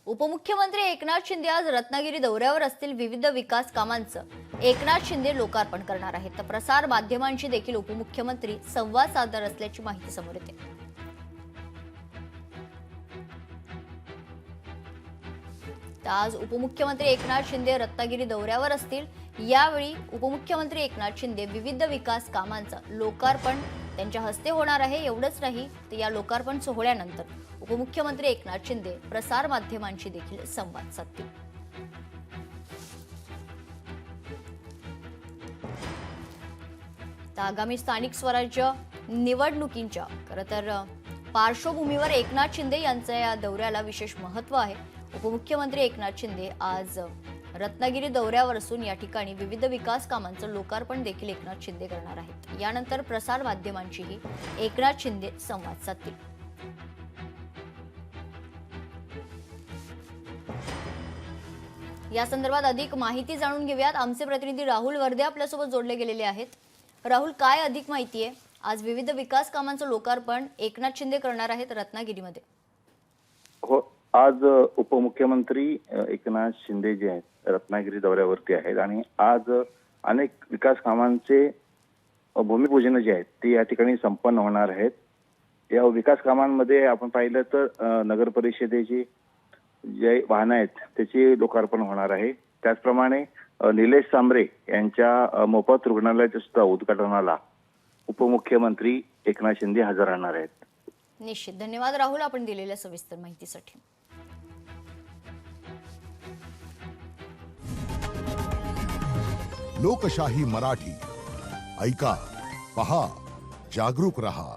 उपमुख्यमंत्री एकनाथ शिंदे आज रत्नागिरी दौऱ्यावर असतील. विविध विकास कामांचं एकनाथ शिंदे लोकार्पण करणार आहेत. तर प्रसार माध्यमांशी देखील उपमुख्यमंत्री संवाद साधणार असल्याची माहिती समोर येते. तर आज उपमुख्यमंत्री एकनाथ शिंदे रत्नागिरी दौऱ्यावर असतील. यावेळी उपमुख्यमंत्री एकनाथ शिंदे विविध विकास कामांचं लोकार्पण त्यांच्या हस्ते होणार आहे. एवढंच नाही तर या लोकार्पण सोहळ्यानंतर उपमुख्यमंत्री एकनाथ शिंदे प्रसार माध्यमांशी देखील संवाद साधतील. आगामी स्थानिक स्वराज्य निवडणुकींच्या खरं तर पार्श्वभूमीवर एकनाथ शिंदे यांच्या या दौऱ्याला विशेष महत्त्व आहे. उपमुख्यमंत्री एकनाथ शिंदे आज रत्नागिरी दौऱ्यावर असून या ठिकाणी विविध विकास कामांचं लोकार्पण देखील एकनाथ शिंदे करणार आहेत. यानंतर प्रसार माध्यमांशीही एकनाथ शिंदे संवाद साधतील. या संदर्भात अधिक माहिती जाणून घेऊयात. आमचे प्रतिनिधी राहुल वर्दे आपल्यासोबत जोडले गेलेले आहेत. राहुल, काय अधिक माहिती आहे? आज विविध विकास कामांचं लोकार्पण एकनाथ शिंदे करणार आहेत रत्नागिरीमध्ये. हो, आज उपमुख्यमंत्री एकनाथ शिंदे जे आहेत रत्नागिरी दौऱ्यावरती आहेत आणि आज अनेक विकास कामांचे भूमिपूजन जे आहेत ते या ठिकाणी संपन्न होणार आहेत. या विकास कामांमध्ये आपण पाहिलं तर नगर परिषदेची जे वाहनं आहेत त्याचे लोकार्पण होणार आहे. त्याचप्रमाणे निलेश सांबरे यांच्या मोफत रुग्णालयाच्या सुद्धा उद्घाटनाला उपमुख्यमंत्री एकनाथ शिंदे हजर राहणार आहेत. निश्चित. धन्यवाद राहुल, आपण दिलेल्या सविस्तर माहितीसाठी. लोकशाही मराठी ऐका, पहा, जागरूक रहा.